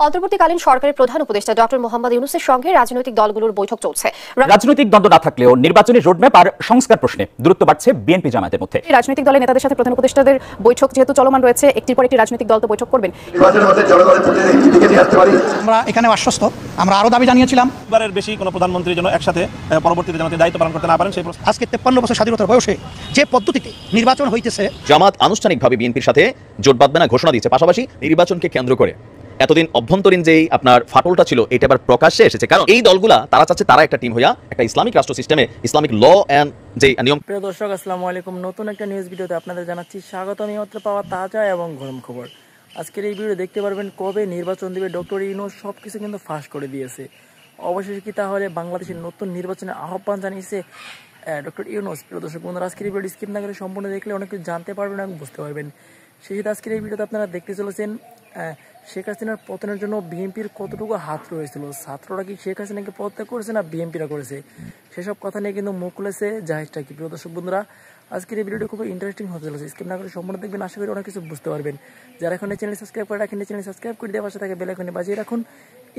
অন্তর্বর্তীকালীন সরকারের প্রধান উপদেষ্টা ডক্টর মোহাম্মদ ইউনূসের সঙ্গে রাজনৈতিক দলগুলোর বৈঠক চলছে। রাজনৈতিক দ্বন্দ্ব না থাকলেও নির্বাচনী রোডম্যাপ আর সংস্কার প্রশ্নে দূরত্ব বাড়ছে বিএনপি জামায়াতের মধ্যে। রাজনৈতিক দলের নেতাদের সাথে প্রধান উপদেষ্টাদের বৈঠক যেহেতু চলমান রয়েছে, একটির পর একটি রাজনৈতিক দল তো বৈঠক করবেন। আমরা এখানে আশ্বস্ত, আমরা আরো দাবি জানিয়েছিলাম এবারের বেশি কোনো প্রধানমন্ত্রীর জন্য একসাথে পরবর্তীতে জামাতে দায়িত্ব পালন করতে না পারেন সেই আজকে 53 বছর স্বাধীনতার বয়সে যে পদ্ধতিতে নির্বাচন হইতেছে। জামাত আনুষ্ঠানিকভাবে বিএনপির সাথে জোট বাঁধবে না ঘোষণা দিয়েছে, পাশাপাশি নির্বাচনকে কেন্দ্র করে এতদিন অভ্যন্তরীণ যেই আপনার ফাটলটা ছিল এটা আবার প্রকাশ্যে এসেছে। কারণ এই দলগুলা তারা চাচ্ছে তারা একটা টিম হইয়া একটা ইসলামিক রাষ্ট্র সিস্টেমে ইসলামিক ল এন্ড যে নিয়ম। প্রিয় দর্শক, আসসালামু আলাইকুম। নতুন একটা নিউজ ভিডিওতে আপনাদের জানাচ্ছি স্বাগত। আমি মাত্র পাওয়া তাজা এবং গরম খবর। আজকের এই ভিডিও দেখতে পারবেন কবে নির্বাচন দিবে ডক্টর ইউনূস সবকিছু কিন্তু ফাঁস করে দিয়েছে। অবশেষে কি তাহলে বাংলাদেশের নতুন নির্বাচনের আহ্বান জানিয়েছে ডক্টর ইউনূস? প্রিয় দর্শক বন্ধুরা, আজকের এই ভিডিও স্কিপ না করে সম্পূর্ণ দেখলে অনেক কিছু জানতে পারবেন এবং বুঝতে পারবেন। সেই সাথে আজকের এই ভিডিওতে আপনারা দেখতে চলেছেন শেখ হাসিনার পতনের জন্য বিএনপির কতটুকু হাত রয়েছিল, ছাত্ররা কি শেখ হাসিনাকে পদত্যাগ করেছে না বিএনপিরা করেছে, সেসব কথা নিয়ে কিন্তু মুখ খুলেছে জাহেজটা কি। প্রিয় দর্শক বন্ধুরা, আজকের এই ভিডিওটি খুব ইন্টারেস্টিং হতে চলেছে। স্কিপ না করে সম্পূর্ণ দেখবেন, আশা করি অনেক কিছু বুঝতে পারবেন। যারা এখন এই চ্যানেল সাবস্ক্রাইব করে রাখেন, চ্যানেল সাবস্ক্রাইব করে দেওয়ার পাশে থাকে বেল আইকনে বাজিয়ে রাখুন।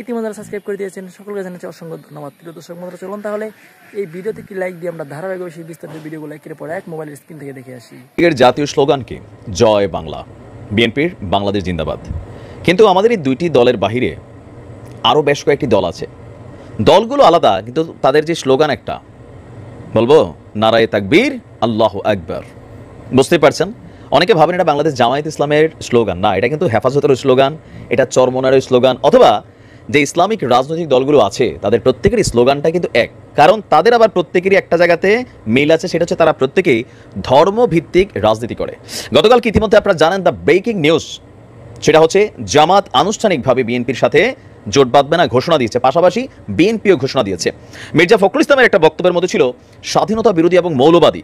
ইতিমধ্যে যারা সাবস্ক্রাইব করে দিয়েছেন সকলকে জানাচ্ছি অসংখ্য ধন্যবাদ। প্রিয় দর্শক বন্ধুরা, চলুন তাহলে এই ভিডিওতে কি লাইক দিয়ে আমরা ধারাবাহিকভাবে সেই বিস্তারিত ভিডিওগুলো একের পর এক মোবাইলের স্ক্রিন থেকে দেখে আসি। এর জাতীয় স্লোগান কি? জয় বাংলা। বিএনপির বাংলাদেশ জিন্দাবাদ। কিন্তু আমাদের এই দুইটি দলের বাহিরে আরও বেশ কয়েকটি দল আছে। দলগুলো আলাদা, কিন্তু তাদের যে স্লোগান একটা, বলবো নারায়ে তাকবীর আল্লাহু আকবার। বুঝতেই পারছেন, অনেকে ভাবেন এটা বাংলাদেশ জামায়াত ইসলামের স্লোগান। না, এটা কিন্তু হেফাজতের স্লোগান, এটা চরমনারের স্লোগান, অথবা যে ইসলামিক রাজনৈতিক দলগুলো আছে তাদের প্রত্যেকেরই স্লোগানটা কিন্তু এক। কারণ তাদের আবার প্রত্যেকেরই একটা জায়গাতে মিল আছে, সেটা হচ্ছে তারা প্রত্যেকেই ধর্মভিত্তিক রাজনীতি করে। গতকালকে ইতিমধ্যে আপনারা জানেন দ্য ব্রেকিং নিউজ, সেটা হচ্ছে জামাত আনুষ্ঠানিকভাবে বিএনপির সাথে জোট বাঁধবে না ঘোষণা দিয়েছে, পাশাপাশি বিএনপিও ঘোষণা দিয়েছে। মির্জা ফখরুল ইসলামের একটা বক্তব্যের মধ্যে ছিল স্বাধীনতা বিরোধী এবং মৌলবাদী।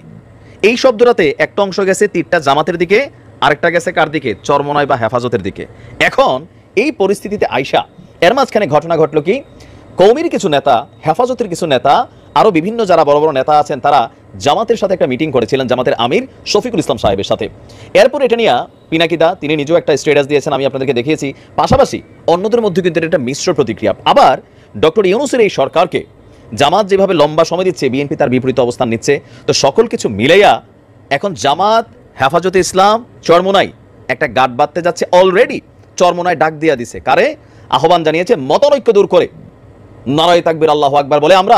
এই শব্দটাতে একটা অংশ গেছে তীরটা জামাতের দিকে, আরেকটা গেছে কার দিকে? চরমনায় বা হেফাজতের দিকে। এখন এই পরিস্থিতিতে আইসা এর মাঝখানে ঘটনা ঘটলো কি, কওমির কিছু নেতা, হেফাজতের কিছু নেতা, আরও বিভিন্ন যারা বড় বড় নেতা আছেন তারা জামাতের সাথে একটা মিটিং করেছিলেন, জামাতের আমির শফিকুল ইসলাম সাহেবের সাথে। এরপর এটা নিয়ে পিনাকিদা তিনি নিজেও একটা স্ট্যাটাস দিয়েছেন, আমি আপনাদেরকে দেখিয়েছি। পাশাপাশি অন্যদের মধ্যে কিন্তু এটা মিশ্র প্রতিক্রিয়া। আবার ডক্টর ইউনূসের এই সরকারকে জামাত যেভাবে লম্বা সময় দিচ্ছে, বিএনপি তার বিপরীত অবস্থান নিচ্ছে। তো সকল কিছু মিলাইয়া এখন জামাত, হেফাজতে ইসলাম, চরমোনাই একটা গাঁট বাঁধতে যাচ্ছে। অলরেডি চরমোনায় ডাক দিয়া দিছে, কারে আহ্বান জানিয়েছে? মতনৈক্য দূর করে নারায়ে তাকবীর আল্লাহু আকবার বলে আমরা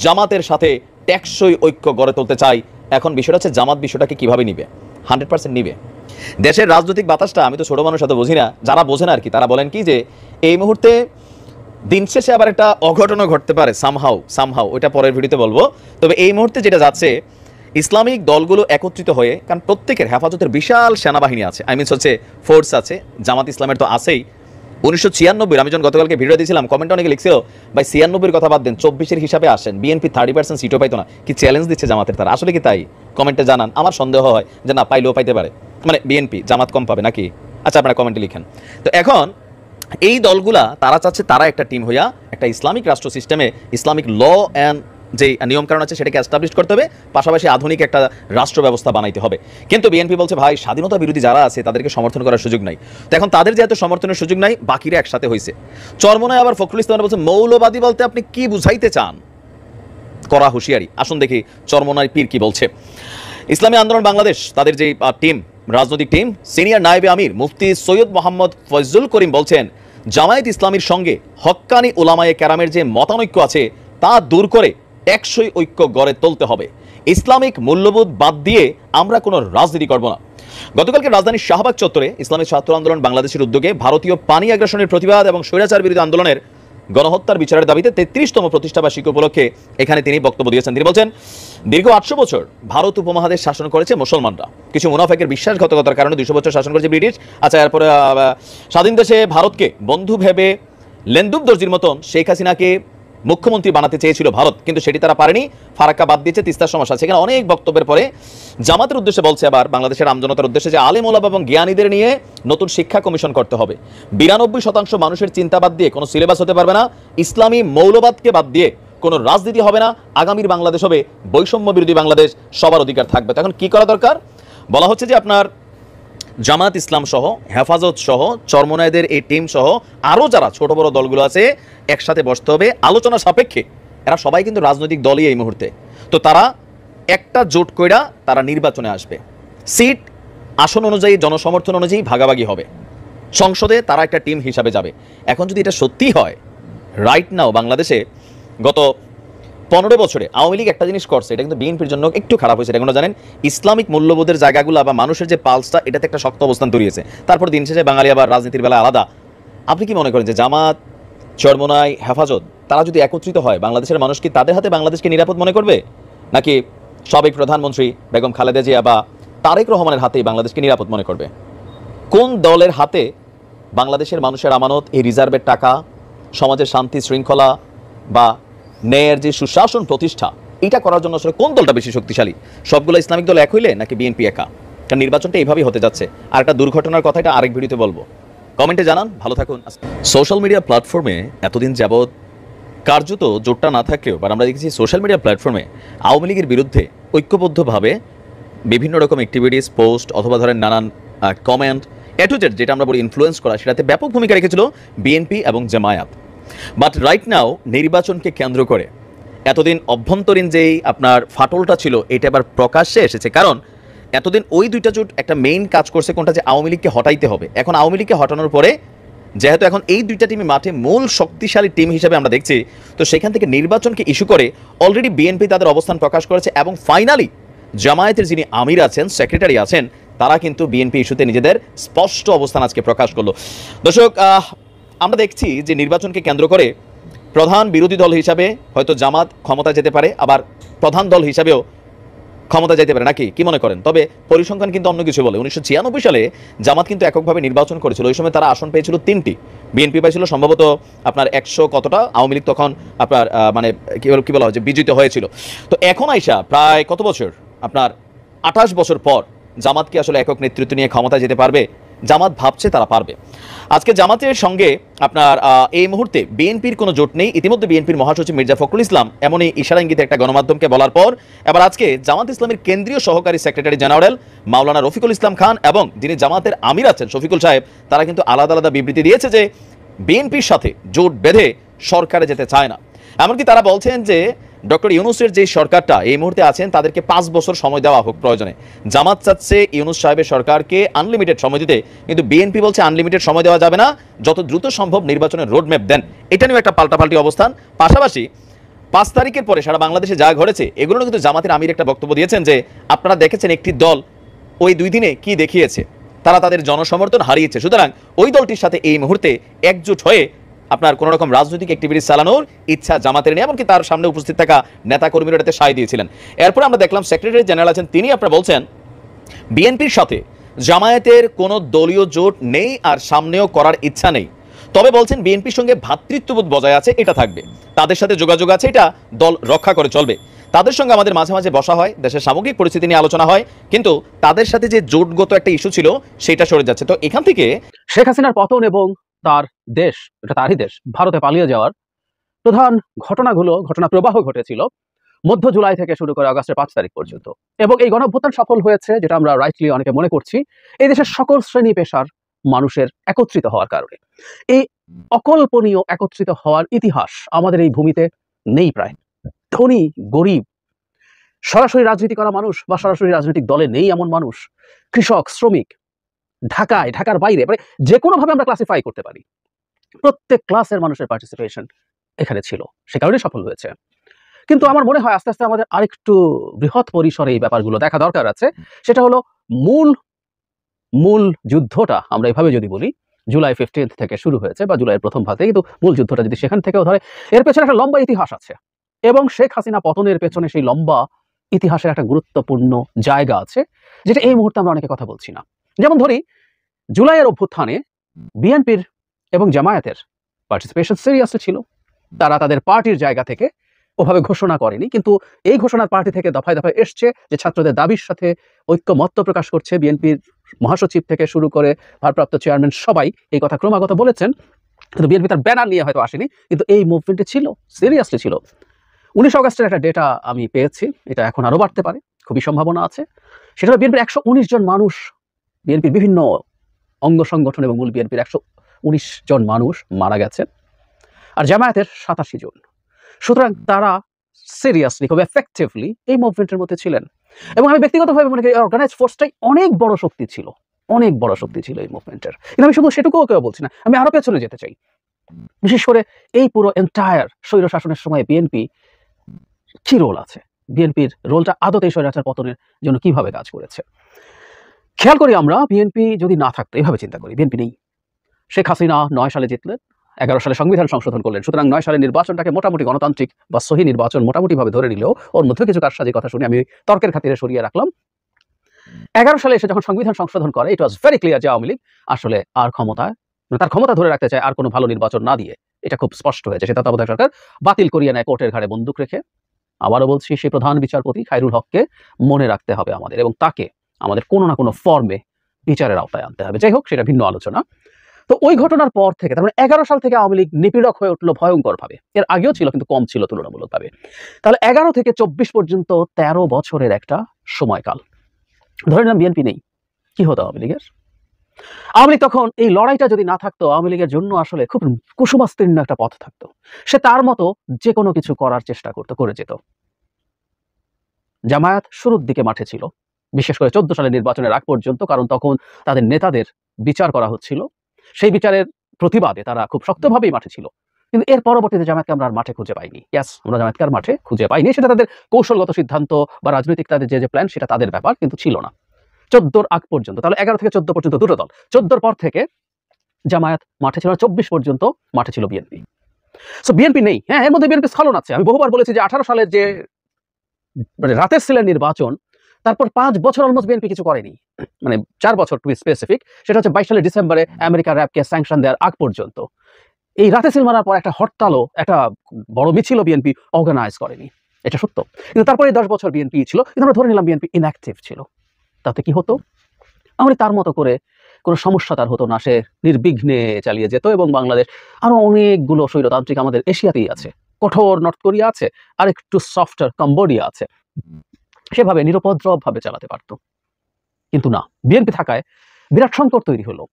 জামাতের সাথে টেকসই ঐক্য গড়ে তুলতে চাই। এখন বিষয়টা হচ্ছে জামাত বিষয়টাকে কিভাবে নিবে? 100% নিবে। দেশের রাজনৈতিক বাতাসটা আমি তো ছোট মানুষ সাথে বুঝি না, যারা বোঝেন আর কি, তারা বলেন কি যে এই মুহূর্তে দিন শেষে আবার একটা অঘটনও ঘটতে পারে সামহাউ, ওইটা পরের ভিডিওতে বলবো। তবে এই মুহূর্তে যেটা যাচ্ছে, ইসলামিক দলগুলো একত্রিত হয়ে, কারণ প্রত্যেকের হেফাজতের বিশাল সেনাবাহিনী আছে, হচ্ছে ফোর্স আছে, জামাত ইসলামের তো আছেই। 1996 আমি যখন গতকালকে ভিডিও দিয়েছিলাম, কমেন্টে অনেকে লিখছিল ভাই 96-এর কথা বাদ দেন, 24-এর হিসাবে আসেন, বিএনপি 30% সিটও পাইতো না। কি চ্যালেঞ্জ দিচ্ছে জামাতের তারা? আসলে কি তাই? কমেন্টে জানান। আমার সন্দেহ হয় যে না, পাইলেও পাইতে পারে, মানে বিএনপি জামাত কম পাবে নাকি। আচ্ছা, আপনারা কমেন্টে লিখেন। তো এখন এই দলগুলা তারা চাচ্ছে তারা একটা টিম হইয়া একটা ইসলামিক রাষ্ট্র সিস্টেমে ইসলামিক ল অ্যান্ড যে নিয়মকানুন আছে সেটাকে এস্টাবলিশ করতে হবে, পাশাপাশি আধুনিক একটা রাষ্ট্র ব্যবস্থা বানাইতে হবে। কিন্তু বিএনপি বলছে ভাই স্বাধীনতা বিরোধী যারা আছে তাদেরকে সমর্থন করার সুযোগ নাই। তো এখন তাদের যেহেতু সমর্থনের সুযোগ নাই, বাকিরা একসাথে হয়েছে। চরমোনায় আবার ফখরুল ইসলাম বলছে মৌলবাদী বলতে আপনি কি বুঝাইতে চান? করা হুঁশিয়ারি। আসুন দেখি চরমোনার পীর কি বলছে। ইসলামী আন্দোলন বাংলাদেশ তাদের যে টিম, রাজনৈতিক টিম, সিনিয়র নায়েবে আমির মুফতি সৈয়দ মোহাম্মদ ফয়জুল করিম বলছেন জামায়াত ইসলামীর সঙ্গে হক্কানি উলামায়ে কেরামের যে মতানৈক্য আছে তা দূর করে টেকসই ঐক্য গড়ে তুলতে হবে। ইসলামিক মূল্যবোধ বাদ দিয়ে আমরা কোনো রাজনীতি করব না। গতকালকে রাজধানীর শাহবাগ চত্বরে ইসলামী ছাত্র আন্দোলন বাংলাদেশের উদ্যোগে ভারতীয় পানি আগ্রাসনের প্রতিবাদ এবং স্বৈরাচার বিরোধী আন্দোলনের গণহত্যার বিচারের দাবিতে 33তম প্রতিষ্ঠাবার্ষিকী উপলক্ষে এখানে তিনি বক্তব্য দিয়েছেন। তিনি বলছেন দীর্ঘ 800 বছর ভারত উপমহাদেশ শাসন করেছে মুসলমানরা, কিছু মুনাফেকের বিশ্বাসঘাতকতার কারণে 200 বছর শাসন করেছে ব্রিটিশ। আচ্ছা, এরপরে স্বাধীন দেশে ভারতকে বন্ধু ভেবে লেন্দুব দর্জির মতন শেখ হাসিনাকে মুখ্যমন্ত্রী বানাতে চেয়েছিল ভারত, কিন্তু সেটি তারা পারেনি, ফারাক্কা বাদ দিয়েছে, তিস্তার সমস্যা। সেখানে অনেক বক্তব্যের পরে জামাতের উদ্দেশ্যে বলছে আবার বাংলাদেশের আমজনতার উদ্দেশ্যে যে আলেম ওলামা এবং জ্ঞানীদের নিয়ে নতুন শিক্ষা কমিশন করতে হবে। 92% মানুষের চিন্তা বাদ দিয়ে কোনো সিলেবাস হতে পারবে না, ইসলামী মৌলবাদকে বাদ দিয়ে কোনো রাজনীতি হবে না, আগামীর বাংলাদেশ হবে বৈষম্য বিরোধী বাংলাদেশ, সবার অধিকার থাকবে। তখন কি করা দরকার? বলা হচ্ছে যে আপনার জামাত ইসলাম সহ, হেফাজত সহ, চরমনায়দের এই টিম সহ আরও যারা ছোট বড় দলগুলো আছে একসাথে বসতে হবে আলোচনা সাপেক্ষে। এরা সবাই কিন্তু রাজনৈতিক দলই এই মুহূর্তে। তো তারা একটা জোট কইরা তারা নির্বাচনে আসবে, সিট আসন অনুযায়ী জনসমর্থন অনুযায়ী ভাগাভাগি হবে, সংসদে তারা একটা টিম হিসাবে যাবে। এখন যদি এটা সত্যি হয়, রাইট নাও বাংলাদেশে গত 15 বছরে আওয়ামী লীগ একটা জিনিস করছে, এটা কিন্তু বিএনপির জন্য একটু খারাপ হয়েছে। এটা জানেন, ইসলামিক মূল্যবোধের জায়গাগুলো বা মানুষের যে পালসটা, এটাতে একটা শক্ত অবস্থান তৈরি হয়েছে। তারপর দিন শেষে বাঙালি আবার রাজনীতির বেলা আলাদা। আপনি কি মনে করেন যে জামাত, চরমোনাই, হেফাজত তারা যদি একত্রিত হয়, বাংলাদেশের মানুষ কি তাদের হাতে বাংলাদেশকে নিরাপদ মনে করবে, নাকি সাবেক প্রধানমন্ত্রী বেগম খালেদা জিয়া বা তারেক রহমানের হাতেই বাংলাদেশকে নিরাপদ মনে করবে? কোন দলের হাতে বাংলাদেশের মানুষের আমানত, এই রিজার্ভের টাকা, সমাজের শান্তি শৃঙ্খলা বা ন্যায়ের যে সুশাসন প্রতিষ্ঠা, এটা করার জন্য আসলে কোন দলটা বেশি শক্তিশালী? সবগুলো ইসলামিক দল এক হইলে নাকি বিএনপি একা? কারণ নির্বাচনটা এইভাবেই হতে যাচ্ছে। আর একটা দুর্ঘটনার কথা, এটা আরেক ভিডিওতে বলবো। কমেন্টে জানান। ভালো থাকুন। সোশ্যাল মিডিয়া প্ল্যাটফর্মে এতদিন যাবৎ কার্যত জোটটা না থাকলেও, বা আমরা দেখেছি সোশ্যাল মিডিয়া প্ল্যাটফর্মে আওয়ামী লীগের বিরুদ্ধে ঐক্যবদ্ধভাবে বিভিন্ন রকম অ্যাক্টিভিটিস, পোস্ট অথবা ধরেন নানান কমেন্ট এটুজেড, যেটা আমরা বলি ইনফ্লুয়েন্স করা, সেটাতে ব্যাপক ভূমিকা রেখেছিল বিএনপি এবং জামায়াত। বাট রাইট নাও নির্বাচনকে কেন্দ্র করে এতদিন অভ্যন্তরীণ যেই আপনার ফাটলটা ছিল, এটা এবার প্রকাশ্যে এসেছে। কারণ এতদিন ওই দুইটা জোট একটা মেইন কাজ করছে কোনটা, যে আওয়ামী লীগকে হটাইতে হবে। এখন আওয়ামী লীগকে হটানোর পরে যেহেতু এখন এই দুইটা টিমই মাঠে মূল শক্তিশালী টিম হিসেবে আমরা দেখছি, তো সেখান থেকে নির্বাচনকে ইস্যু করে অলরেডি বিএনপি তাদের অবস্থান প্রকাশ করেছে। এবং ফাইনালি জামায়াতের যিনি আমির আছেন, সেক্রেটারি আছেন, তারা কিন্তু বিএনপি ইস্যুতে নিজেদের স্পষ্ট অবস্থান আজকে প্রকাশ করলো। দর্শক, আমরা দেখছি যে নির্বাচনকে কেন্দ্র করে প্রধান বিরোধী দল হিসাবে হয়তো জামাত ক্ষমতা যেতে পারে, আবার প্রধান দল হিসাবেও ক্ষমতা যেতে পারে, নাকি কি মনে করেন? তবে পরিসংখ্যান কিন্তু অন্য কিছু বলে। 1996 সালে জামাত কিন্তু এককভাবে নির্বাচন করেছিল। ওই সময় তারা আসন পেয়েছিল 3টি, বিএনপি পাইছিল সম্ভবত আপনার 100 কতটা, আওয়ামী লীগ তখন আপনার মানে কি বলা হয় যে বিজিত হয়েছিল। তো এখন আইসা প্রায় কত বছর, আপনার 28 বছর পর জামাত কি আসলে একক নেতৃত্ব নিয়ে ক্ষমতা যেতে পারবে? জামাত ভাবছে তারা পারবে। আজকে জামাতের সঙ্গে আপনার এই মুহূর্তে বিএনপির কোনো জোট নেই। ইতিমধ্যে বিএনপির মহাসচিব মির্জা ফখরুল ইসলাম এমনই ইশারা ইঙ্গিতে একটা গণমাধ্যমকে বলার পর এবার আজকে জামাত ইসলামের কেন্দ্রীয় সহকারী সেক্রেটারি জেনারেল মাওলানা রফিকুল ইসলাম খান এবং যিনি জামাতের আমির আছেন শফিকুল সাহেব, তারা কিন্তু আলাদা আলাদা বিবৃতি দিয়েছে যে বিএনপির সাথে জোট বেঁধে সরকারে যেতে চায় না। এমনকি তারা বলছেন যে ডক্টর ইউনূসের যে সরকারটা এই মুহূর্তে আছেন, তাদেরকে 5 বছর সময় দেওয়া হোক প্রয়োজনে। জামাত চাচ্ছে ইউনূস সাহেবের সরকারকে আনলিমিটেড সময় দিতে, কিন্তু বিএনপি বলছে আনলিমিটেড সময় দেওয়া যাবে না, যত দ্রুত সম্ভব নির্বাচনের রোডম্যাপ দেন। এটা নিয়েও একটা পাল্টাপাল্টি অবস্থান। পাশাপাশি 5 তারিখের পরে সারা বাংলাদেশে যা ঘটেছে, এগুলো কিন্তু জামাতের আমির একটা বক্তব্য দিয়েছেন যে আপনারা দেখেছেন একটি দল ওই 2 দিনে কি দেখিয়েছে, তারা তাদের জনসমর্থন হারিয়েছে। সুতরাং ওই দলটির সাথে এই মুহূর্তে একজোট হয়ে আপনার কোন রকম রাজনৈতিক অ্যাক্টিভিটিস চালানোর ইচ্ছা জামাতের নেই। এমনকি তার সামনে উপস্থিত থাকা নেতা কর্মীরা এটাতে সায় দিয়েছিলেন। এরপর আমরা দেখলাম সেক্রেটারি জেনারেল আছেন, তিনি আপনারা বলছেন বিএনপির সাথে জামায়াতের কোনো দলীয় জোট নেই আর সামনেও করার ইচ্ছা নেই। তবে বলছেন বিএনপির সঙ্গে ভ্রাতৃত্ববোধ বজায় আছে, এটা থাকবে, তাদের সাথে যোগাযোগ আছে, এটা দল রক্ষা করে চলবে। তাদের সঙ্গে আমাদের মাঝে মাঝে বসা হয়, দেশের সামগ্রিক পরিস্থিতি নিয়ে আলোচনা হয়, কিন্তু তাদের সাথে যে জোটগত একটা ইস্যু ছিল সেটা সরে যাচ্ছে। তো এখান থেকে শেখ হাসিনার পতন এবং তার দেশ, এটা তারই দেশ, ভারতে পালিয়ে যাওয়ার প্রধান ঘটনা প্রবাহ ঘটেছিল মধ্য জুলাই থেকে শুরু করে আগস্টের 5 তারিখ পর্যন্ত। এবং এই গণঅভ্যুত্থান সফল হয়েছে, যেটা আমরা রাইটলি অনেকে মনে করছি, এই দেশের সকল শ্রেণী পেশার মানুষের একত্রিত হওয়ার কারণে। এই অকল্পনীয় একত্রিত হওয়ার ইতিহাস আমাদের এই ভূমিতে নেই। প্রায় ধনী গরিব, সরাসরি রাজনীতি করা মানুষ বা সরাসরি রাজনৈতিক দলে নেই এমন মানুষ, কৃষক, শ্রমিক, ঢাকার বাইরে, মানে যে কোনোভাবে আমরা ক্লাসিফাই করতে পারি, প্রত্যেক ক্লাসের মানুষের পার্টিসিপেশন এখানে ছিল, সে কারণে সফল হয়েছে। কিন্তু আমার মনে হয় আস্তে আস্তে আমাদের আরেকটু বৃহৎ পরিসরে এই ব্যাপারগুলো দেখা দরকার আছে। সেটা হলো মূল যুদ্ধটা, আমরা এভাবে যদি বলি, জুলাই 15 থেকে শুরু হয়েছে বা জুলাইয়ের প্রথম ভাগে, কিন্তু মূল যুদ্ধটা যদি সেখান থেকেও ধরে, এর পেছনে একটা লম্বা ইতিহাস আছে এবং শেখ হাসিনা পতনের পেছনে সেই লম্বা ইতিহাসের একটা গুরুত্বপূর্ণ জায়গা আছে, যেটা এই মুহূর্তে আমরা অনেকে কথা বলছি না। যেমন ধরি, জুলাইয়ের অভ্যুত্থানে বিএনপির এবং জামায়াতের পার্টিসিপেশন সিরিয়াসলি ছিল। তারা তাদের পার্টির জায়গা থেকে ওভাবে ঘোষণা করেনি, কিন্তু এই ঘোষণার পার্টি থেকে দফায় দফায় এসছে যে ছাত্রদের দাবির সাথে ঐক্যমত্য প্রকাশ করছে। বিএনপির মহাসচিব থেকে শুরু করে ভারপ্রাপ্ত চেয়ারম্যান সবাই এই কথা ক্রমাগত বলেছেন, কিন্তু বিএনপি তার ব্যানার নিয়ে হয়তো আসেনি, কিন্তু এই মুভমেন্টে ছিল, সিরিয়াসলি ছিল। 19 আগস্টের একটা ডেটা আমি পেয়েছি, এটা এখন আরও বাড়তে পারে, খুবই সম্ভাবনা আছে। সেটা হলো বিএনপির 119 জন মানুষ বিএনপির বিভিন্ন অঙ্গ সংগঠন এবং মূল বিএনপির 119 জন মানুষ মারা গেছেন, আর জামায়াতের 87 জন। সুতরাং তারা সিরিয়াসলি খুব এফেক্টিভলি এই মুভমেন্টের মধ্যে ছিলেন। এবং আমি ব্যক্তিগতভাবে মনে করি অর্গানাইজ ফোর্সটাই অনেক বড় শক্তি ছিল, অনেক বড় শক্তি ছিল এই মুভমেন্টের। কিন্তু আমি শুধু সেটুকুও কেউ বলছি না, আমি আরো পেছনে যেতে চাই। বিশেষ করে এই পুরো এন্টায়ার স্বৈর শাসনের সময় বিএনপি কি রোল আছে, বিএনপির রোলটা আদতে স্বৈরাচার পতনের জন্য কিভাবে কাজ করেছে। খেয়াল করি আমরা, বিএনপি যদি না থাকতো, এভাবে চিন্তা করি, বিএনপি নেই। শেখ হাসিনা 9 সালে জিতলেন, 11 সালে সংবিধান সংশোধন করলেন। সুতরাং 9 সালের নির্বাচনটাকে মোটামুটি গণতান্ত্রিক বা সহি নির্বাচন মোটামুটিভাবে ধরে নিলেও ওর মধ্যে কিছু কারসাজির কথা শুনে আমি তর্কের খাতিরে সরিয়ে রাখলাম। 11 সালে এসে যখন সংবিধান সংশোধন করে, ইট ওয়াজ ভেরি ক্লিয়ার যে আওয়ামী লীগ আসলে আর ক্ষমতায়, তার ক্ষমতা ধরে রাখতে চায় আর কোনো ভালো নির্বাচন না দিয়ে। এটা খুব স্পষ্ট হয়েছে। সে তত্ত্বাবধায়ক সরকার বাতিল করিয়ে নেয় কোর্টের ঘাড়ে বন্দুক রেখে। আবারও বলছি, সেই প্রধান বিচারপতি খায়রুল হককে মনে রাখতে হবে আমাদের, এবং তাকে আমাদের কোনো না কোনো ফর্মে বিচারের আওতায় আনতে হবে। যাই হোক, সেটা ভিন্ন আলোচনা। তো ওই ঘটনার পর থেকে, তার মানে 11 সাল থেকে আওয়ামী লীগ নিপীড়ক হয়ে উঠলো ভয়ঙ্করভাবে। এর আগেও ছিল, কিন্তু কম ছিল তুলনামূলকভাবে। তাহলে 11 থেকে 24 পর্যন্ত 13 বছরের একটা সময়কাল। ধরে নিলাম বিএনপি নেই, কি হতো আওয়ামী লীগের? আওয়ামী লীগ তখন এই লড়াইটা যদি না থাকতো, আওয়ামী লীগের জন্য আসলে খুব কুসুমাস্তীর্ণ একটা পথ থাকতো। সে তার মতো যে কোনো কিছু করার চেষ্টা করে যেত। জামায়াত শুরুর দিকে মাঠে ছিল, বিশেষ করে 14 সালের নির্বাচনের আগ পর্যন্ত, কারণ তখন তাদের নেতাদের বিচার করা হচ্ছিল। সেই বিচারের প্রতিবাদে তারা খুব শক্তভাবেই মাঠে ছিল। কিন্তু এর পরবর্তীতে জামায়াতকে আমরা আর মাঠে খুঁজে পাইনি। ইয়াস, আমরা জামায়াতকে আর মাঠে খুঁজে পাইনি। সেটা তাদের কৌশলগত সিদ্ধান্ত বা রাজনৈতিক তাদের যে প্ল্যান, সেটা তাদের ব্যাপার, কিন্তু ছিল না 14 আগ পর্যন্ত। তাহলে 11 থেকে 14 পর্যন্ত দুটো দল। 14 পর থেকে জামায়াত মাঠে ছিল, 24 পর্যন্ত মাঠে ছিল বিএনপি। সো বিএনপি নেই। হ্যাঁ, এর মধ্যে বিএনপি স্খলন আছে। আমি বহুবার বলেছি যে 18 সালের যে মানে রাতের সিলের নির্বাচন, তারপর 5 বছর অলমোস্ট বিএনপি কিছু করেনি, মানে 4 বছর টু বি স্পেসিফিক। সেটা হচ্ছে 22 সালের ডিসেম্বরে আমেরিকা র্যাবকে স্যাংশন দেওয়ার আগ পর্যন্ত। এই রাতে সিল মারার পর একটা হরতালও, একটা বড় মিছিল বিএনপি অর্গানাইজ করেনি, এটা সত্য। কিন্তু তারপরে 10 বছর বিএনপি ছিল, কিন্তু আমরা ধরে নিলাম বিএনপি ইনঅ্যাক্টিভ ছিল। তাতে কি হতো? আমরা তার মতো করে কোনো সমস্যা তার হতো না, সে নির্বিঘ্নে চালিয়ে যেত। এবং বাংলাদেশ আরো অনেকগুলো স্বৈরতান্ত্রিক আমাদের এশিয়াতেই আছে, কঠোর নর্থ কোরিয়া আছে, আর একটু সফটার কম্বোডিয়া আছে, সেভাবে নিরুপদ্রবভাবে চালাতে পারত। কিন্তু না, বিএনপি থাকায় বিরাট সংকট তৈরি হলো।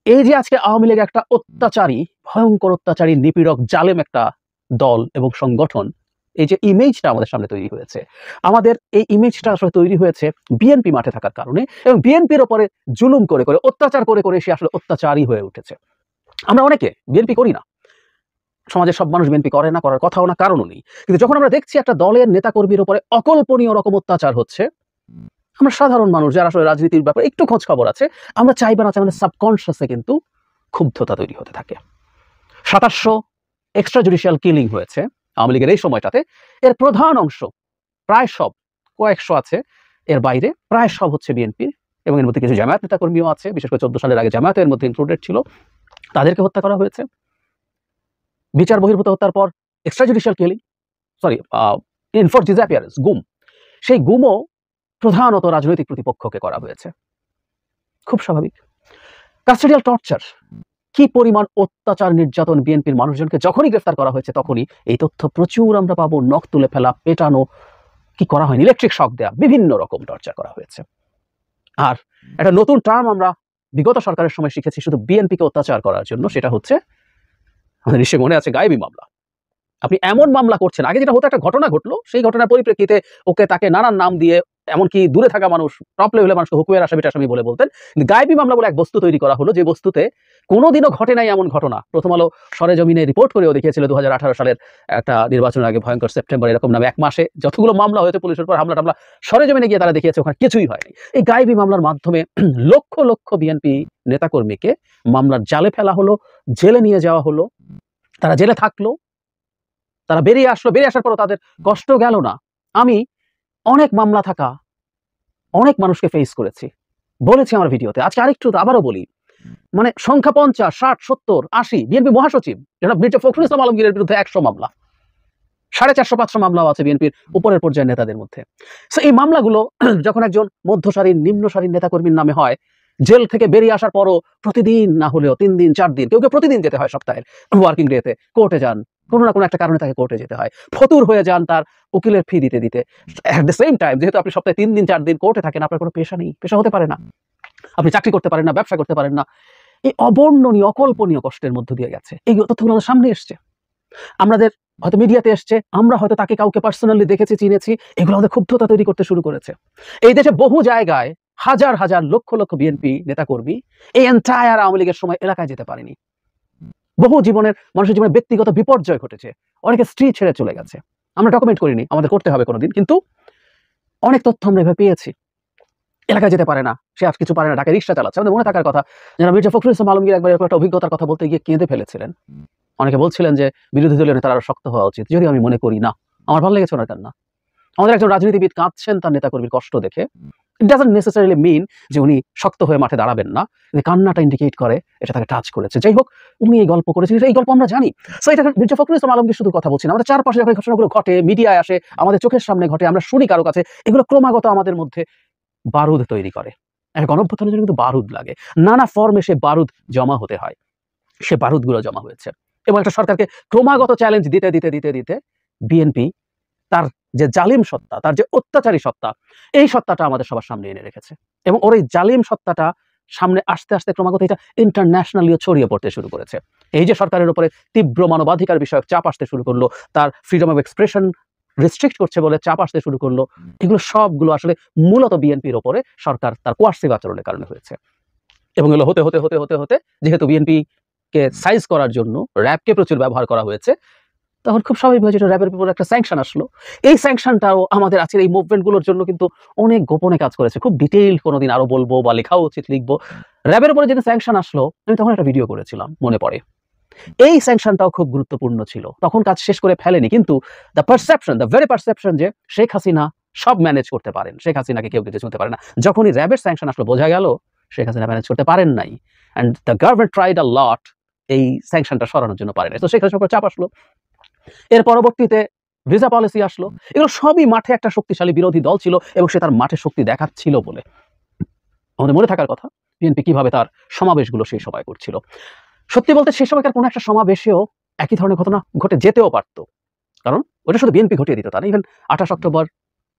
এই যে আজকে আওয়ামী লীগ একটা অত্যাচারী, ভয়ঙ্কর অত্যাচারী, নিপীড়ক, জালেম একটা দল এবং সংগঠন, এই যে ইমেজটা আমাদের সামনে তৈরি হয়েছে, আমাদের এই ইমেজটা আসলে তৈরি হয়েছে বিএনপি মাঠে থাকার কারণে। এবং বিএনপির ওপরে জুলুম করে করে, অত্যাচার করে করে সে আসলে অত্যাচারী হয়ে উঠেছে। আমরা অনেকে বিএনপি করি না, সমাজের সব মানুষ বিএনপি করে না, করার কথাও না, কারণও নেই। কিন্তু যখন আমরা দেখছি একটা দলের নেতাকর্মীর উপরে অকল্পনীয় রকম অত্যাচার হচ্ছে, আমরা সাধারণ মানুষ যারা আসলে রাজনীতির ব্যাপারে একটু খোঁজ খবর আছে, আমরা চাইবা না চাই আমাদের সাবকনশিয়াসে কিন্তু ক্ষুব্ধতা তৈরি হতে থাকে। 2700 এক্সট্রা জুডিশিয়াল কিলিং হয়েছে আওয়ামী লীগের এই সময়টাতে। এর প্রধান অংশ, প্রায় সব, কয়েকশো আছে, এর বাইরে প্রায় সব হচ্ছে বিএনপির, এবং এর মধ্যে কিছু জামায়াত নেতাকর্মীও আছে, বিশেষ করে 14 সালের আগে জামায়াতের মধ্যে ইনক্লুডেড ছিল, তাদেরকে হত্যা করা হয়েছে। বিচার বহির্ভূত হত্যার পর extra judicial killing, enforced disappearance, গুম, সেই গুমও প্রধানত রাজনৈতিক প্রতিপক্ষকে করা হয়েছে। খুব স্বাভাবিক। কাস্টোডিয়াল টর্চার, কি পরিমাণ অত্যাচার, নির্যাতন বিএনপির মানুষজনকে যখনই গ্রেফতার করা হয়েছে, তখনই এই তথ্য প্রচুর আমরা পাবো। নখ তুলে ফেলা, পেটানো, কি করা হয়নি, ইলেকট্রিক শক দেওয়া, বিভিন্ন রকম টর্চার করা হয়েছে। আর একটা নতুন টার্ম আমরা বিগত সরকারের সময় শিখেছি শুধু বিএনপিকে অত্যাচার করার জন্য, সেটা হচ্ছে, আমাদের নিশ্চয়ই মনে আছে, গায়েবী মামলা। আপনি এমন মামলা করছেন, আগে যেটা হতো, একটা ঘটনা ঘটলো, সেই ঘটনার পরিপ্রেক্ষিতে ওকে তাকে নানান নাম দিয়ে, এমনকি দূরে থাকা মানুষ, টপ লেভেলের মানুষকে হুকুমের আসামি টাসামি বলে বলতেন। কিন্তু গায়েবী মামলা বলে এক বস্তু তৈরি করা হলো, যে বস্তুতে কোনোদিনও ঘটে নাই এমন ঘটনা। প্রথম আলো সরেজমিনে রিপোর্ট করেও দেখিয়েছিল 2018 সালের একটা নির্বাচনের আগে, ভয়ঙ্কর সেপ্টেম্বর, এরকম নামে 1 মাসে যতগুলো মামলা হয়েছে পুলিশের উপর হামলা টামলা, সরেজমিনে গিয়ে তারা দেখিয়েছে ওখানে কিছুই হয়নি। এই গায়েবী মামলার মাধ্যমে লক্ষ লক্ষ বিএনপি নেতাকর্মীকে মামলার জালে ফেলা হলো, জেলে নিয়ে যাওয়া হলো, তারা জেলে থাকলো, তারা বেরিয়ে আসলো, বেরিয়ে আসার পরও তাদের কষ্ট গেল না। আমি অনেক মামলা থাকা অনেক মানুষকে ফেস করেছি, বলেছি আমার ভিডিওতে, আজকে আরেকটু আবারও বলি। মানে সংখ্যা 50, 60, 70, 80। বিএনপি মহাসচিব জনাব মির্জা ফখরুল ইসলাম আলমগীরের বিরুদ্ধে 100 মামলা, 450-500 মামলাও আছে বিএনপির উপরের পর্যায়ের নেতাদের মধ্যে। সো এই মামলাগুলো যখন একজন মধ্য সারির, নিম্ন সারির নেতাকর্মীর নামে হয়, জেল থেকে বেরিয়ে আসার পরও প্রতিদিন না হলেও 3 দিন 4 দিন, কেউ কেউ প্রতিদিন যেতে হয়, সপ্তাহের ওয়ার্কিং ডেতে কোর্টে যান, কোনো না কোনো একটা কারণে তাকে কোর্টে যেতে হয়, ফতুর হয়ে যান তার উকিলের ফি দিতে দিতে। অ্যাট দ্য সেম টাইম, যেহেতু আপনি সপ্তাহে 3 দিন 4 দিন কোর্টে থাকেন, আপনার কোনো পেশা নেই, পেশা হতে পারে না। আপনি চাকরি করতে পারেন না, ব্যবসা করতে পারেন না। এই অবর্ণনীয় অকল্পনীয় কষ্টের মধ্য দিয়ে গেছে। এই তথ্যগুলো আমাদের সামনে এসছে, আমাদের হয়তো মিডিয়াতে এসছে, আমরা হয়তো তাকে কাউকে পার্সোনালি দেখেছি, চিনেছি। এগুলো আমাদের ক্ষুব্ধতা তৈরি করতে শুরু করেছে। এই দেশে বহু জায়গায় হাজার হাজার লক্ষ লক্ষ বিএনপি নেতাকর্মী এই এন্টায়ার আওয়ামী লীগের সময় এলাকায় যেতে পারেনি। বহু মানুষের জীবনে ব্যক্তিগত বিপর্যয় ঘটেছে, অনেকে স্ত্রী ছেড়ে চলে গেছে। আমরা ডকুমেন্ট করিনি, আমাদের করতে হবে কোনোদিন, কিন্তু অনেক তথ্য আমরা এভাবে পেয়েছি। এলাকায় যেতে পারে না, সে আর কিছু পারে না, ঢাকায় রিক্সা চালাচ্ছে। আমাদের মনে থাকার কথা, যেন মির্জা ফখরুল ইসলাম আলমগীর একবার একটা অভিজ্ঞতার কথা বলতে গিয়ে কেঁদে ফেলেছিলেন। অনেকে বলছিলেন যে বিরোধী দলীয় নেতারা আরো শক্ত হওয়া উচিত, যদিও আমি মনে করি না। আমার ভালো লেগেছে ওনার কান্না। আমাদের একজন রাজনীতিবিদ কাঁদছেন তার নেতাকর্মীর কষ্ট দেখে, ইট ডাজন্ট নেসেসারিলি মিন যে উনি শক্ত হয়ে মাঠে দাঁড়াবেন না, কিন্তু কান্নাটা ইন্ডিকেট করে এটা তাকে টাচ করেছে। যাই হোক, উনি এই গল্প করেছেন, এই গল্প আমরা জানি। সো এটা মির্জা ফখরুল ইসলাম আলমগীর শুধু কথা বলছি না, আমাদের চারপাশে যখন ঘটনাগুলো ঘটে, মিডিয়ায় আসে, আমাদের চোখের সামনে ঘটে, আমরা শুনি কারো কাছে, এগুলো ক্রমাগত আমাদের মধ্যে বারুদ তৈরি করে। একটা গণঅভ্যুত্থানের জন্য কিন্তু বারুদ লাগে, নানা ফর্মে সে বারুদ জমা হতে হয়। সে বারুদগুলো জমা হয়েছে এবং একটা সরকারকে ক্রমাগত চ্যালেঞ্জ দিতে দিতে দিতে দিতে বিএনপি তার যে জালিম সত্তা, তার যে অত্যাচারী সত্তা, এই সত্তাটা আমাদের সবার সামনে এনে রেখেছে। এবং ওর এই জালিম সত্তাটা সামনে আস্তে আস্তে ক্রমাগত এটা ইন্টারন্যাশনালিও ছড়িয়ে পড়তে শুরু করেছে। এই যে সরকারের উপরে তীব্র মানবাধিকার বিষয়ক চাপ আসতে শুরু করলো, তার ফ্রিডম অফ এক্সপ্রেশন রেস্ট্রিক্ট করছে বলে চাপ আসতে শুরু করলো, এগুলো সবগুলো আসলে মূলত বিএনপির ওপরে সরকার তার কোয়ার্সিভ আচরণের কারণে হয়েছে। এবং এগুলো হতে হতে হতে হতে হতে যেহেতু বিএনপি কে সাইজ করার জন্য র্যাবকে প্রচুর ব্যবহার করা হয়েছে, তখন খুব স্বাভাবিকভাবে যেটা র্যাবের উপর একটা স্যাংশন আসলো। এই স্যাংশনটাও আমাদের আজকের এই মুভমেন্টগুলোর জন্য কিন্তু অনেক গোপনে কাজ করেছে। খুব ডিটেইল কোনোদিন আরো বলবো বা লেখাও উচিত, লিখবো। র্যাবের উপরে যেদিন স্যাংশন আসলো, আমি তখন একটা ভিডিও করেছিলাম, মনে পড়ে। এই স্যাংশনটাও খুব গুরুত্বপূর্ণ ছিল। তখন কাজ শেষ করে ফেলেনি, কিন্তু দ্য ভেরি পারসেপশন যে শেখ হাসিনা সব ম্যানেজ করতে পারেন, শেখ হাসিনাকে কেউ কিছু করতে পারে না, যখনই র্যাবের স্যাংশন আসলো বোঝা গেল শেখ হাসিনা ম্যানেজ করতে পারেন নাই। And the government tried a lot এই স্যাংশনটা সরানোর জন্য পারে না। তো শেখ হাসিনার উপর চাপ আসলো, এর পরবর্তীতে ভিসা পলিসি আসলো। এগুলো সবই মাঠে একটা শক্তিশালী বিরোধী দল ছিল এবং সে তার মাঠে শক্তি দেখাচ্ছিল বলে আমাদের মনে থাকার কথা বিএনপি কিভাবে তার সমাবেশগুলো সেই সময় করছিল। সত্যি বলতে সেই সময়কার কোনো একটা সমাবেশেও একই ধরনের ঘটনা ঘটে যেতেও পারতো, কারণ ওটা শুধু বিএনপি ঘটিয়ে দিত তা না। ইভেন 28 অক্টোবর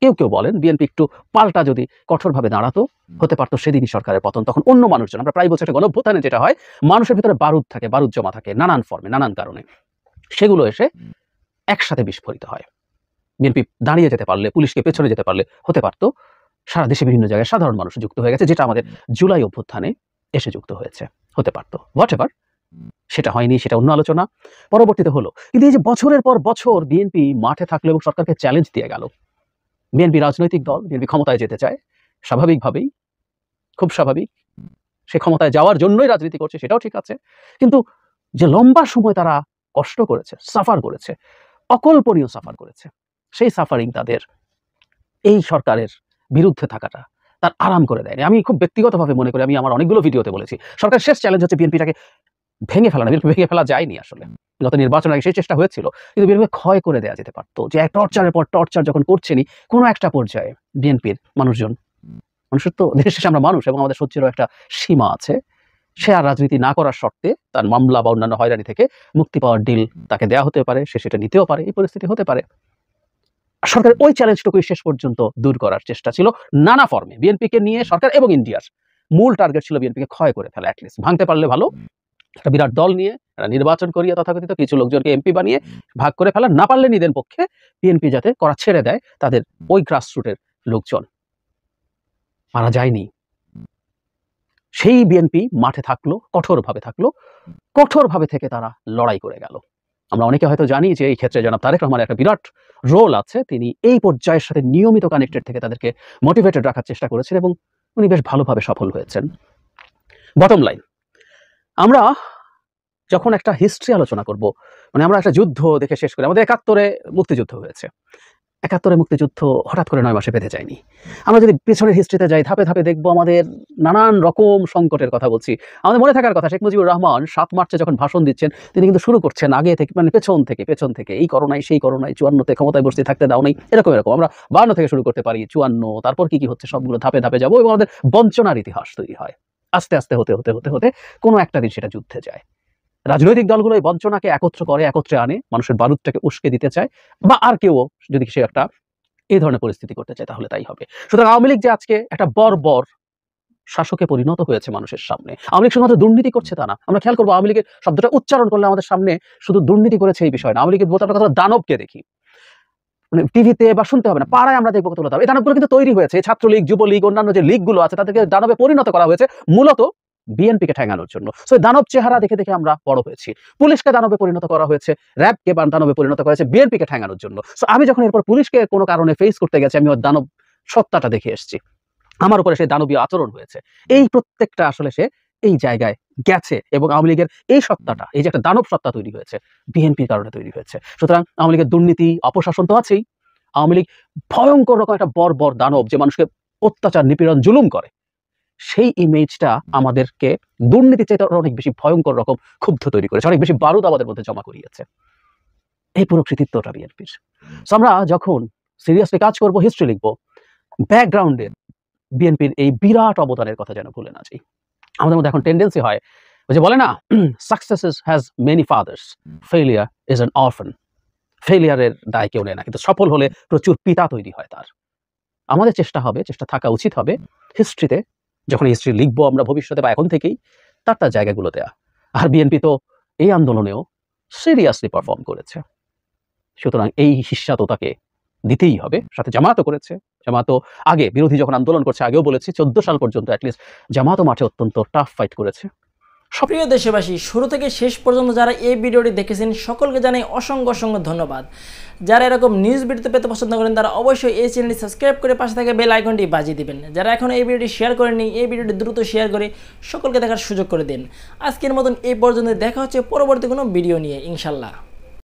কেউ কেউ বলেন বিএনপি একটু পাল্টা যদি কঠোরভাবে দাঁড়াতো, হতে পারতো সেদিনই সরকারের পতন। তখন অন্য মানুষজন, আমরা প্রায় বলছি একটা গণঅভ্যুত্থানে যেটা হয়, মানুষের ভিতরে বারুদ থাকে, বারুদ জমা থাকে নানান ফর্মে, নানান কারণে, সেগুলো এসে একসাথে বিস্ফোরিত হয়। বিএনপি দাঁড়িয়ে যেতে পারলে, পুলিশকে পেছনে যেতে পারলে হতে পারতো সারা দেশে বিভিন্ন জায়গায় সাধারণ মানুষ যুক্ত হয়ে গেছে, যেটা আমাদের জুলাই অভ্যুত্থানে এসে যুক্ত হয়েছে, হতে পারতো। হোয়াটএভার, সেটা হয়নি, সেটা অন্য আলোচনা, পরবর্তীতে হলো। কিন্তু এই যে বছরের পর বছর বিএনপি মাঠে থাকলো এবং সরকারকে চ্যালেঞ্জ দিয়ে গেল। বিএনপি রাজনৈতিক দল, বিএনপি ক্ষমতায় যেতে চায়, স্বাভাবিকভাবেই, খুব স্বাভাবিক, সে ক্ষমতায় যাওয়ার জন্যই রাজনীতি করছে, সেটাও ঠিক আছে। কিন্তু যে লম্বা সময় তারা কষ্ট করেছে, সাফার করেছে, অকল্পনীয় সাফার করেছে, সেই সাফারিং তাদের এই সরকারের বিরুদ্ধে থাকাটা তার আরাম করে দেয়নি। আমি খুব ব্যক্তিগতভাবে মনে করি, আমি আমার অনেকগুলো ভিডিওতে বলেছি, সরকার শেষ চ্যালেঞ্জ হচ্ছে বিএনপিটাকে ভেঙে ফেলা না। বিএনপি ভেঙে ফেলা যায়নি আসলে, গত নির্বাচন আগে সেই চেষ্টা হয়েছিল, কিন্তু বিএনপি ক্ষয় করে দেওয়া যেতে পারতো। যে টর্চারের পর টর্চার যখন করছেনি, কোনো একটা পর্যায়ে বিএনপির মানুষের তো দেশের শেষে আমরা মানুষ এবং আমাদের সহ্যেরও একটা সীমা আছে। সে আর রাজনীতি না করার শর্তে তার মামলা বা অন্যান্য হয়রানি থেকে মুক্তি পাওয়ার ডিল তাকে দেওয়া হতে পারে, সে সেটা নিতেও পারে, এই পরিস্থিতি হতে পারে। সরকারের ওই চ্যালেঞ্জটুকুই শেষ পর্যন্ত দূর করার চেষ্টা ছিল নানা ফর্মে। বিএনপিকে নিয়ে সরকার এবং ইন্ডিয়ার মূল টার্গেট ছিল বিএনপিকে ক্ষয় করে ফেলা, অ্যাটলিস্ট ভাঙতে পারলে ভালো, একটা বিরাট দল নিয়ে একটা নির্বাচন করিয়ে তথাকথিত কিছু লোকজনকে এমপি বানিয়ে ভাগ করে ফেলা, না পারলে নিজের পক্ষে বিএনপি যাতে করা ছেড়ে দেয় তাদের ওই গ্রাসরুটের লোকজন। মারা যায়নি, সেই বিএনপি মাঠে থাকলো, কঠোরভাবে থেকে তারা লড়াই করে গেল। আমরা অনেকে হয়তো জানি যে এই ক্ষেত্রে জনাব তারেক রহমানের একটা বিরাট রোল আছে। তিনি এই পর্যায়ের সাথে নিয়মিত কানেক্টেড থেকে তাদেরকে মোটিভেটেড রাখার চেষ্টা করেছেন এবং উনি বেশ ভালোভাবে সফল হয়েছেন। বটম লাইন, আমরা যখন একটা হিস্ট্রি আলোচনা করব, মানে আমরা একটা যুদ্ধ দেখে শেষ করি, আমাদের 71-এ মুক্তিযুদ্ধ হয়েছে। 71-এ মুক্তিযুদ্ধ হঠাৎ করে 9 মাসে বেঁধে যায়নি। আমরা যদি পেছনের হিস্ট্রিতে যাই, ধাপে ধাপে দেখবো আমাদের নানান রকম সংকটের কথা বলছি। আমাদের মনে থাকার কথা, শেখ মুজিবুর রহমান 7 মার্চে যখন ভাষণ দিচ্ছেন, তিনি কিন্তু শুরু করছেন আগে থেকে, মানে পেছন থেকে, এই করোনায় সেই করোনায়, 54-তে ক্ষমতায় বসতে থাকতে দাও নাই, এরকম। আমরা 52 থেকে শুরু করতে পারি, 54, তারপর কি হচ্ছে সবগুলো ধাপে ধাপে যাবো এবং আমাদের বঞ্চনার ইতিহাস তৈরি হয়। আস্তে আস্তে হতে কোনো একটা দিন সেটা যুদ্ধে যায়। রাজনৈতিক দলগুলো এই বঞ্চনাকে একত্রে আনে, মানুষের বারুদটাকে উস্কে দিতে চায়, বা আর কেউ যদি সে একটা এই ধরনের পরিস্থিতি করতে চায় তাহলে তাই হবে। সুতরাং আওয়ামী লীগ যে আজকে একটা বর্বর শাসকে পরিণত হয়েছে মানুষের সামনে। আওয়ামী লীগ শুধুমাত্র দুর্নীতি করছে তা না, আমরা খেয়াল করবো আওয়ামী লীগের শব্দটা উচ্চারণ করলে আমাদের সামনে শুধু দুর্নীতি করেছে এই বিষয় না, আওয়ামী লীগের বলতে কথা দানবকে দেখি, মানে টিভিতে বা শুনতে হবে না, পাড়ায় আমরা দেখবো কতগুলো দানব। এই দানবগুলো কিন্তু তৈরি হয়েছে ছাত্রলীগ, যুবলীগ, অন্যান্য যে লীগগুলো আছে তাদেরকে দানবে পরিণত করা হয়েছে মূলত বিএনপিকে ঠেঙানোর জন্য। সো দানব চেহারা দেখে দেখে আমরা বড় হয়েছি। পুলিশকে দানবে পরিণত করা হয়েছে, র্যাবকে দানবে পরিণত করা হয়েছে বিএনপিকে ঠেঙানোর জন্য। সো আমি যখন এরপর পুলিশকে কোনো কারণে ফেস করতে গেছি, আমি ওর দানব সত্তাটা দেখে এসেছি, আমার উপরে সেই দানবীয় আচরণ হয়েছে। এই প্রত্যেকটা আসলে সে এই জায়গায় গেছে এবং আওয়ামী লীগের এই সত্তাটা, এই যে একটা দানব সত্তা তৈরি হয়েছে, বিএনপির কারণে তৈরি হয়েছে। সুতরাং আওয়ামী লীগের দুর্নীতি, অপশাসন তো আছেই, আওয়ামী লীগ ভয়ঙ্কর রকম একটা বর্বর দানব যে মানুষকে অত্যাচার, নিপীড়ন, জুলুম করে, সেই ইমেজটা আমাদেরকে দুর্নীতি চাইতে অনেক বেশি ভয়ঙ্কর রকম ক্ষুব্ধ তৈরি করেছে, অনেক বেশি বারুদ আমাদের মধ্যে জমা করিয়েছে। এই পুরো কৃতিত্বটা বিএনপির। আমরা যখন সিরিয়াসলি কাজ করব, হিস্ট্রি লিখবো, ব্যাকগ্রাউন্ডে বিএনপির এই বিরাট অবদানের কথা যেন ভুলে না যাই। আমাদের মধ্যে এখন টেন্ডেন্সি হয়, ওই যে বলে না, success has many fathers, failure is an orphan. ফেলিয়ারের দায় কেউ নেয় না, কিন্তু সফল হলে প্রচুর পিতা তৈরি হয় তার। আমাদের চেষ্টা থাকা উচিত হবে হিস্ট্রিতে, যখন হিস্ট্রি লিখবো আমরা ভবিষ্যতে বা এখন থেকেই, তার জায়গাগুলো দেয়া। আর বিএনপি তো এই আন্দোলনেও সিরিয়াসলি পারফর্ম করেছে, সুতরাং এই হিস্সা তো তাকে দিতেই হবে। সাথে জামাতও করেছে, জামাতও আগে বিরোধী যখন আন্দোলন করছে, আগেও বলেছি 14 সাল পর্যন্ত অ্যাটলিস্ট জামাতও মাঠে অত্যন্ত টাফ ফাইট করেছে। প্রিয় দেশবাসী, শুরু থেকে শেষ পর্যন্ত যারা এই ভিডিওটি দেখেছেন সকলকে জানাই অসংখ্য অসংখ্য ধন্যবাদ। যারা এরকম নিউজ ভিডিও পেতে পছন্দ করেন তারা অবশ্যই এই চ্যানেলটি সাবস্ক্রাইব করে পাশে থাকা বেল আইকনটি বাজিয়ে দিবেন। যারা এখন এই ভিডিওটি শেয়ার করেননি, এই ভিডিওটি দ্রুত শেয়ার করে সকলকে দেখার সুযোগ করে দিন। আজকের মতন এই পর্যন্ত, দেখা হচ্ছে পরবর্তী কোনো ভিডিও নিয়ে ইনশাল্লাহ।